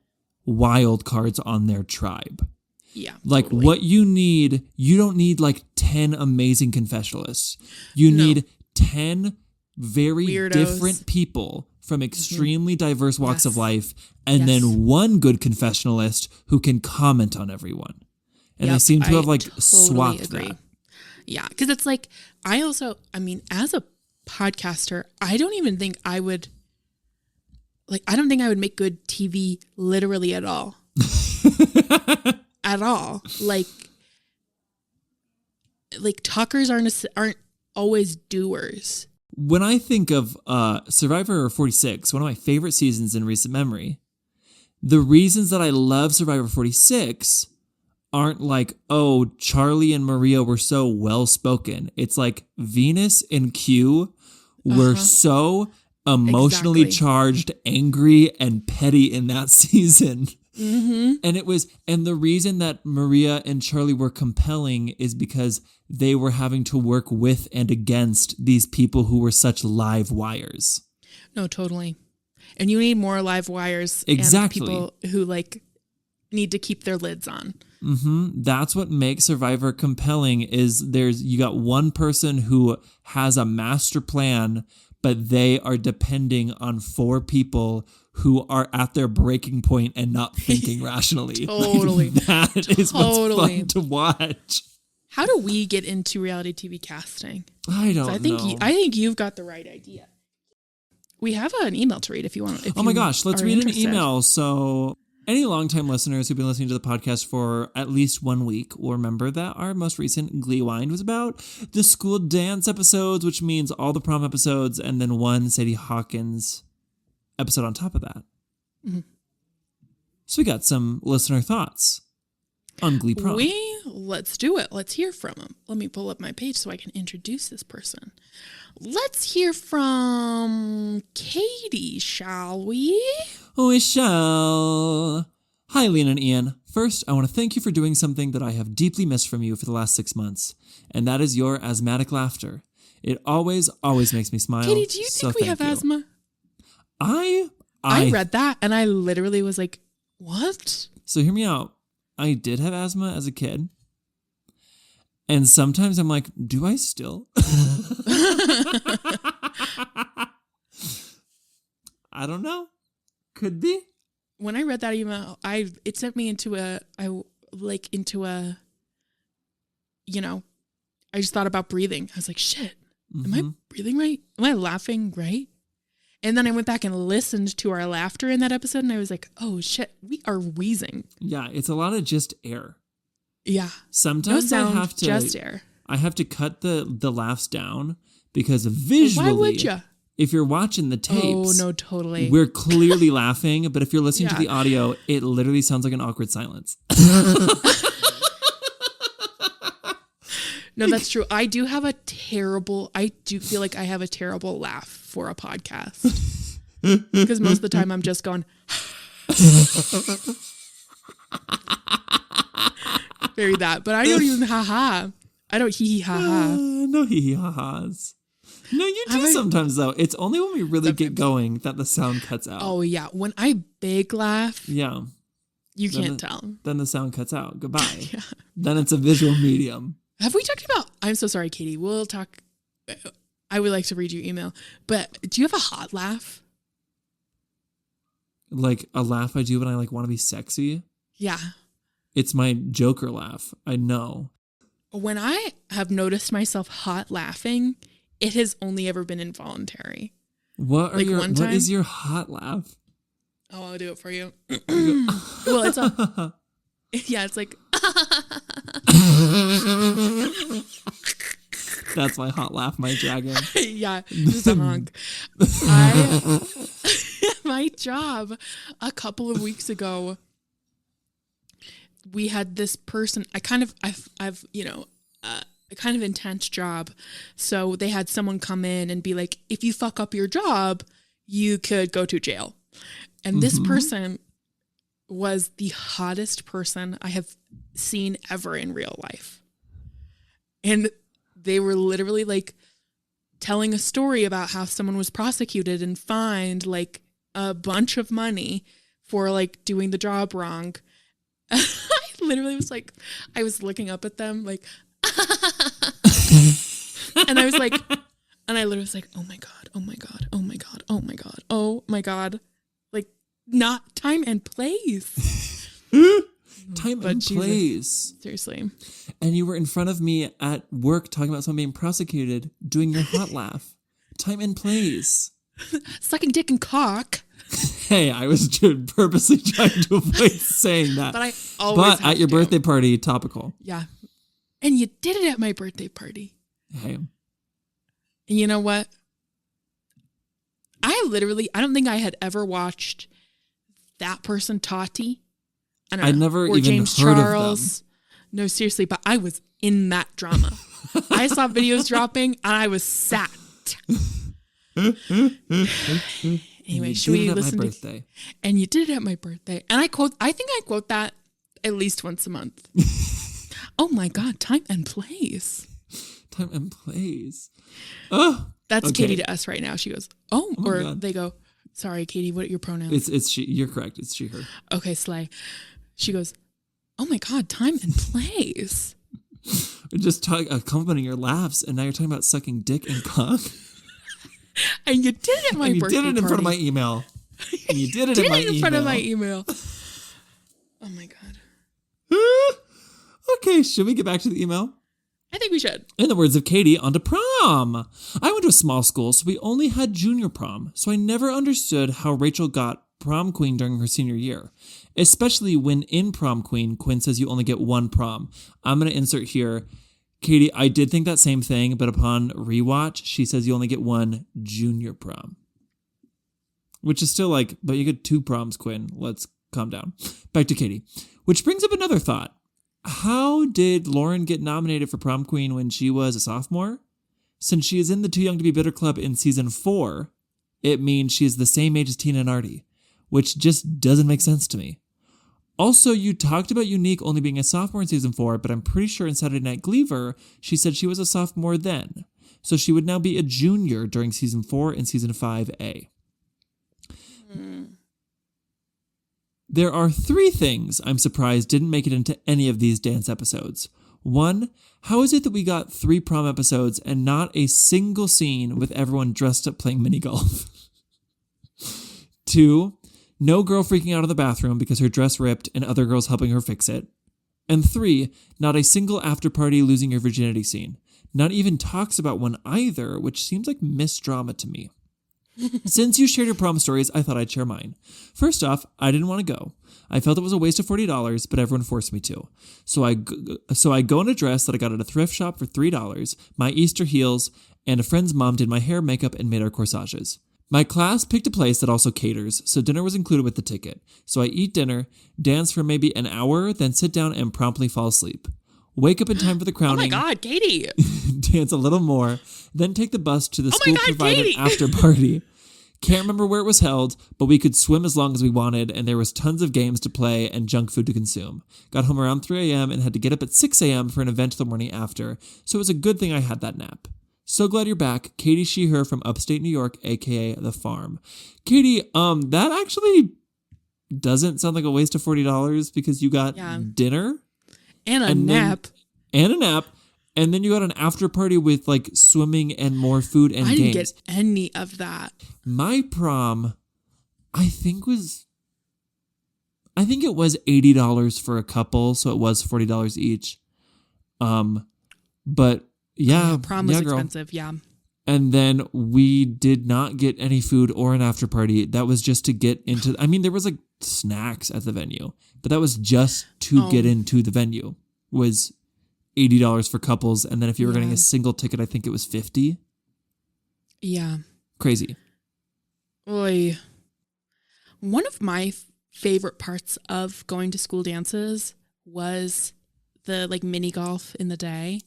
wild cards on their tribe. Yeah. Like totally. What you don't need like 10 amazing confessionalists. You need 10 very weirdos. Different people from extremely diverse walks of life, and then one good confessionalist who can comment on everyone. And they seem to have swapped that. Yeah, because it's like, as a podcaster, I don't even think I would make good TV literally at all. At all. Like talkers aren't always doers. When I think of Survivor 46, one of my favorite seasons in recent memory, the reasons that I love Survivor 46 aren't like, oh, Charlie and Maria were so well-spoken. It's like Venus and Q were so emotionally charged, angry, and petty in that season And the reason that Maria and Charlie were compelling is because they were having to work with and against these people who were such live wires. No, totally. And you need more live wires. Exactly. And people who like need to keep their lids on. That's what makes Survivor compelling is you got one person who has a master plan, but they are depending on 4 people who are at their breaking point and not thinking rationally. Totally. Like, that is what's fun to watch. How do we get into reality TV casting? I don't know. I think you've got the right idea. We have an email to read if you want. Oh my gosh, let's read an email. So any longtime listeners who've been listening to the podcast for at least 1 week will remember that our most recent Glee Wind was about the school dance episodes, which means all the prom episodes, and then one Sadie Hawkins episode on top of that. So we got some listener thoughts on Glee prom. Let's do it. Let's hear from them. Let me pull up my page so I can introduce this person. Let's hear from Katie, shall we? We shall. Hi, Lena and Ian. First, I want to thank you for doing something that I have deeply missed from you for the last 6 months, and that is your asthmatic laughter. It always makes me smile. Katie, do you think we have asthma? I read that and I literally was like, what? So hear me out. I did have asthma as a kid. And sometimes I'm like, do I still? I don't know. Could be. When I read that email, it sent me into I just thought about breathing. I was like, shit, am I breathing right? Am I laughing right? And then I went back and listened to our laughter in that episode and I was like, oh shit, we are wheezing. Yeah, it's a lot of just air. Yeah. Sometimes no sound, I have to just air. I have to cut the laughs down because visually, why would you? If you're watching the tapes, oh no, totally, we're clearly laughing. But if you're listening to the audio, it literally sounds like an awkward silence. No, that's true. I do feel like I have a terrible laugh for a podcast because most of the time I'm just going. Very that, but I don't even I don't hee hee ha ha. No hee hee ha ha's. No, you do sometimes though. It's only when we really get going that the sound cuts out. Oh yeah, when I big laugh, yeah, you can't tell. Then the sound cuts out. Goodbye. Yeah. Then it's a visual medium. Have we talked about? I'm so sorry, Katie. We'll talk. I would like to read your email, but do you have a hot laugh? Like a laugh I do when I want to be sexy? Yeah. It's my Joker laugh. I know. When I have noticed myself hot laughing, it has only ever been involuntary. What is your hot laugh? Oh, I'll do it for you. Well, it's like That's my hot laugh, my dragon. Yeah, just a honk. My job a couple of weeks ago, we had this person. I've a kind of intense job, so they had someone come in and be like, "If you fuck up your job, you could go to jail." And this person was the hottest person I have seen ever in real life. And they were literally telling a story about how someone was prosecuted and fined a bunch of money for doing the job wrong. I literally was I was looking up at them and I was and I literally was oh my God, oh my God, oh my God, oh my God, oh my God. Not time and place. Time and place. Seriously. And you were in front of me at work talking about someone being prosecuted, doing your hot laugh. Time and place. Sucking dick and cock. Hey, I was purposely trying to avoid saying that. But I always But at your birthday party, topical. Yeah. And you did it at my birthday party. Hey. And you know what? I don't think I had ever watched that person, Tati. I don't know. I'd never or even James heard Charles. of them. No, seriously, but I was in that drama. I saw videos dropping and I was sat. And Anyway, should we listen to my birthday? And you did it at my birthday. And I think I quote that at least once a month. Oh my God, time and place. Time and place. Oh, that's okay. Katie to us right now. She goes, oh or God. They go, sorry, Katie, what are your pronouns? It's she. You're correct. It's she, her. Okay, slay. She goes, oh my God, time and place. Just complimenting your laughs, and now you're talking about sucking dick and cock. And you did it at my birthday You did it in front of my email. And you did it in front of my email. Oh my God. Okay, should we get back to the email? I think we should. In the words of Katie, on to prom. I went to a small school, so we only had junior prom, so I never understood how Rachel got prom queen during her senior year, especially when in prom queen, Quinn says you only get one prom. I'm going to insert here, Katie, I did think that same thing, but upon rewatch, she says you only get one junior prom, which is still like, but you get 2 proms, Quinn. Let's calm down. Back to Katie, which brings up another thought. How did Lauren get nominated for prom queen when she was a sophomore? Since she is in the Too Young to Be Bitter Club in season 4, it means she is the same age as Tina and Artie, which just doesn't make sense to me. Also, you talked about Unique only being a sophomore in season 4, but I'm pretty sure in Saturday Night Gleaver, she said she was a sophomore then. So she would now be a junior during season 4 and season 5A. There are 3 things I'm surprised didn't make it into any of these dance episodes. 1, how is it that we got 3 prom episodes and not a single scene with everyone dressed up playing mini golf? 2, no girl freaking out in the bathroom because her dress ripped and other girls helping her fix it. And 3, not a single after party losing your virginity scene. Not even talks about one either, which seems like missed drama to me. Since you shared your prom stories, I thought I'd share mine. First off, I didn't want to go. I felt it was a waste of $40, but everyone forced me to. So I go in a dress that I got at a thrift shop for $3, my Easter heels, and a friend's mom did my hair, makeup, and made our corsages. My class picked a place that also caters, so dinner was included with the ticket. So I eat dinner, dance for maybe an hour, then sit down and promptly fall asleep. Wake up in time for the crowning. Oh my God, Katie. Dance a little more, then take the bus to the school-provided after party. Can't remember where it was held, but we could swim as long as we wanted, and there was tons of games to play and junk food to consume. Got home around 3 a.m. and had to get up at 6 a.m. for an event the morning after, so it was a good thing I had that nap. So glad you're back, Katie She-Her from upstate New York, aka The Farm. Katie, that actually doesn't sound like a waste of $40 because you got dinner and a nap. And then you got an after party with like swimming and more food and games. I didn't get any of that. My prom, I think it was $80 for a couple, so it was $40 each. But yeah, prom was expensive, yeah. And then we did not get any food or an after party. That was just to get into, I mean, there was like snacks at the venue, but that was just to get into the venue. Was $80 for couples, and then if you were getting a single ticket, I think it was $50. Yeah. Crazy. Oy. One of my favorite parts of going to school dances was the like mini golf in the day.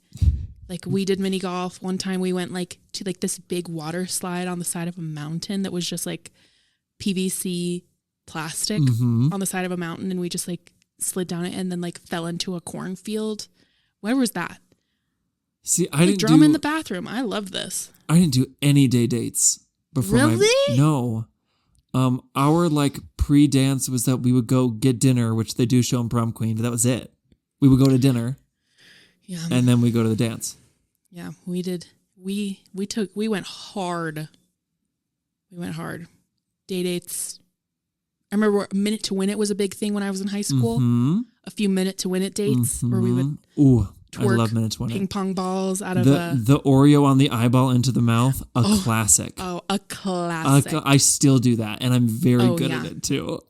Like we did mini golf. One time we went like to like this big water slide on the side of a mountain that was just like PVC plastic on the side of a mountain, and we just like slid down it and then like fell into a cornfield. Where was that? See, I didn't drama in the bathroom. I love this. I didn't do any day dates before. Really? No. Our like pre-dance was that we would go get dinner, which they do show in Prom Queen, but that was it. We would go to dinner. Yeah. And then we go to the dance. Yeah, we did. We went hard. We went hard. Day dates. I remember a minute to win it was a big thing when I was in high school. A few minute to win it dates where we would I love minute to win it. Ping pong balls out of the Oreo on the eyeball into the mouth. Classic. Oh, a classic. I still do that, and I'm very good at it too.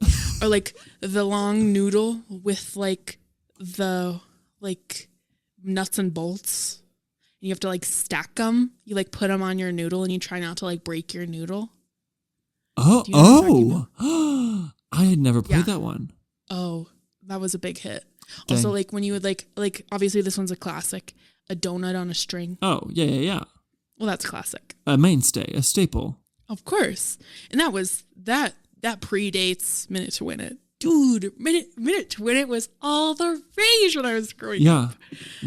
Or like the long noodle with like the like nuts and bolts. And you have to like stack them. You like put them on your noodle, and you try not to like break your noodle. I had never played that one. Oh, that was a big hit. Dang. Also, like when you would like obviously this one's a classic, a donut on a string. Oh, yeah. Well, that's classic. A mainstay, a staple. Of course. And that was that predates Minute to Win It. Dude, Minute to Win It was all the rage when I was growing up.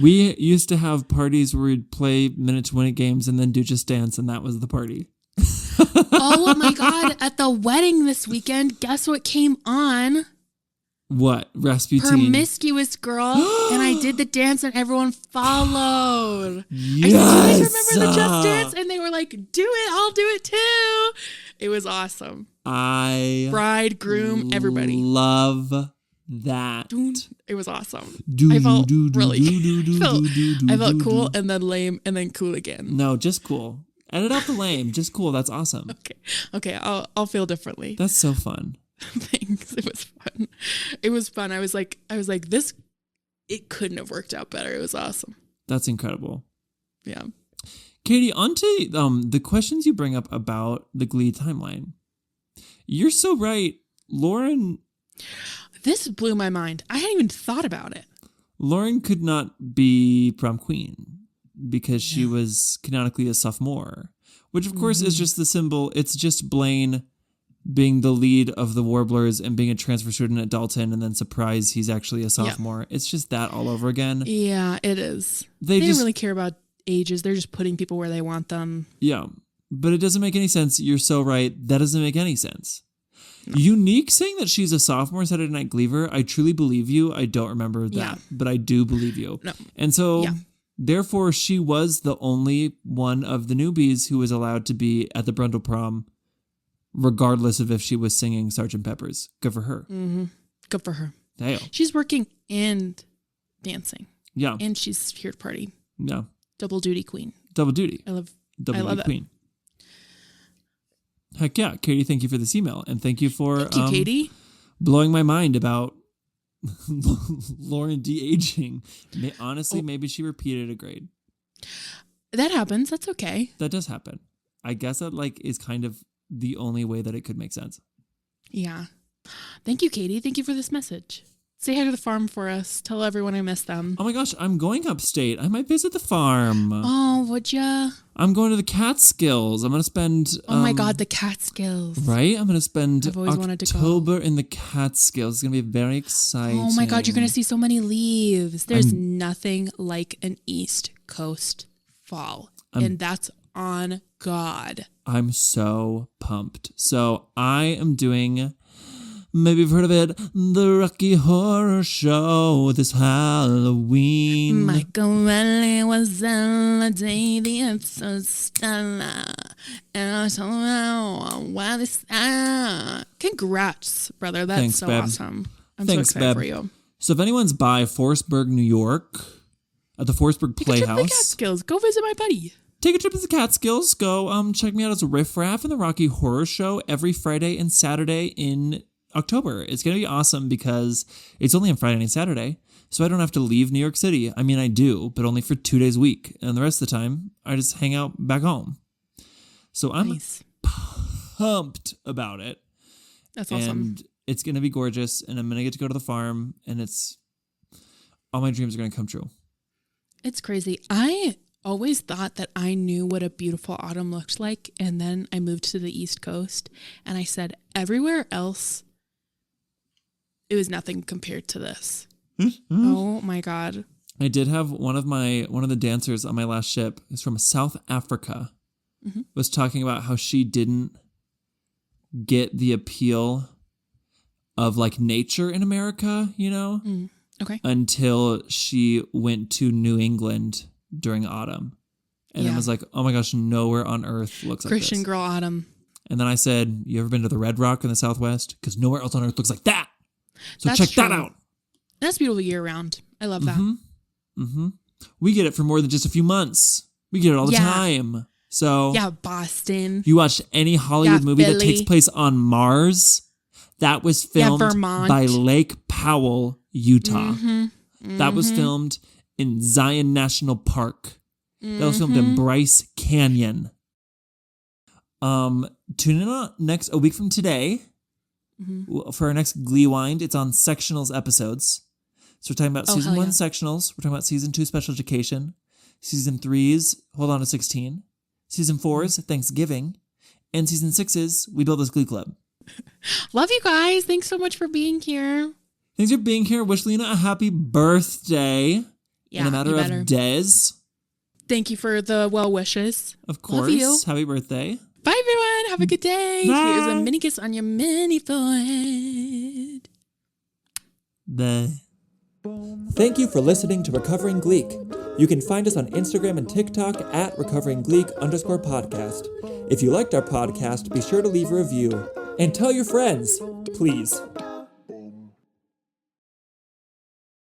We used to have parties where we'd play Minute to Win It games and then do Just Dance, and that was the party. Oh my God. At the wedding this weekend, guess what came on? What? Rasputin. Promiscuous Girl. And I did the dance and everyone followed. Yes. I said, do you guys remember the Just Dance? And they were like, do it. I'll do it too. It was awesome. Bride, groom, everybody. Love that. It was awesome. I felt I felt cool and then lame and then cool again. No, just cool. Edit out the lame. Just cool. That's awesome. Okay. I'll feel differently. That's so fun. Thanks. It was fun. I was like this. It couldn't have worked out better. It was awesome. That's incredible. Yeah. Katie, on to the questions you bring up about the Glee timeline. You're so right. Lauren. This blew my mind. I hadn't even thought about it. Lauren could not be prom queen because she was canonically a sophomore, which of course is just the symbol. It's just Blaine being the lead of the Warblers and being a transfer student at Dalton, and then surprise, he's actually a sophomore. Yeah. It's just that all over again. Yeah, it is. They don't really care about ages. They're just putting people where they want them. Yeah, but it doesn't make any sense. You're so right. That doesn't make any sense. No. Unique saying that she's a sophomore Saturday Night Gleaver. I truly believe you. I don't remember that, but I do believe you. No. And so, therefore, she was the only one of the newbies who was allowed to be at the Brundle prom, regardless of if she was singing Sgt. Pepper's. Good for her. Mm-hmm. Good for her. Damn. She's working and dancing. Yeah. And she's here to party. Yeah. Double duty queen. Double duty. I love queen. Heck yeah. Katie, thank you for this email. And thank you for Katie. Blowing my mind about Lauren de-aging. Honestly, maybe she repeated a grade. That happens. That's okay. That does happen. I guess that is kind of the only way that it could make sense. Yeah. Thank you, Katie. Thank you for this message. Say hi to the farm for us. Tell everyone I miss them. Oh my gosh, I'm going upstate. I might visit the farm. Oh, would ya? I'm going to the Catskills. I'm going to spend... oh my God, the Catskills. Right? I'm going to spend October in the Catskills. It's going to be very exciting. Oh my God, you're going to see so many leaves. There's nothing like an East Coast fall. And that's on God. I'm so pumped. So I am doing... maybe you've heard of it, the Rocky Horror Show this Halloween. Michael Riley was on the day the episode started. And I told him why this. Congrats, brother. That's Thanks, so babe. awesome. I'm Thanks, so excited babe. for you. So if anyone's by Forestburg, New York, at the Forestburg Playhouse. Catskills. Go visit my buddy. Take a trip to the Catskills. Go check me out as a Riff Raff in the Rocky Horror Show every Friday and Saturday in October. It's going to be awesome because it's only on Friday and Saturday, so I don't have to leave New York City. I mean, I do, but only for 2 days a week. And the rest of the time, I just hang out back home. So I'm pumped about it. That's awesome. And it's going to be gorgeous, and I'm going to get to go to the farm, and all my dreams are going to come true. It's crazy. I always thought that I knew what a beautiful autumn looked like, and then I moved to the East Coast, and I said, everywhere else, it was nothing compared to this. Oh my God. I did have one of the dancers on my last ship is from South Africa, was talking about how she didn't get the appeal of nature in America, Okay. until she went to New England during autumn. And then was like, oh my gosh, nowhere on earth looks like this. Christian girl autumn. And then I said, you ever been to the Red Rock in the Southwest? Because nowhere else on earth looks like that. So That's check true. that out. That's beautiful year round. I love that. Mm-hmm. We get it for more than just a few months. We get it all the time. So yeah, Boston. If you watched any Hollywood movie Philly. that takes place on Mars, that was filmed Vermont. by Lake Powell, Utah. That was filmed in Zion National Park. That was filmed in Bryce Canyon. Tune in a week from today for our next Glee Wind. It's on sectionals episodes. So we're talking about season 1 sectionals. We're talking about season 2 special education. Season 3's Hold On to 16. Season 4's Thanksgiving. And season 6's We Build This Glee Club. Love you guys. Thanks so much for being here. Thanks for being here. Wish Lena a happy birthday Yeah, in a matter you better. of days. Thank you for the well wishes. Of Love you. course. Happy birthday. Bye, everyone. Have a good day. Bye. Here's a mini kiss on your mini forehead. Thank you for listening to Recovering Gleek. You can find us on Instagram and TikTok at recoveringgleek_podcast. If you liked our podcast, be sure to leave a review and tell your friends, please.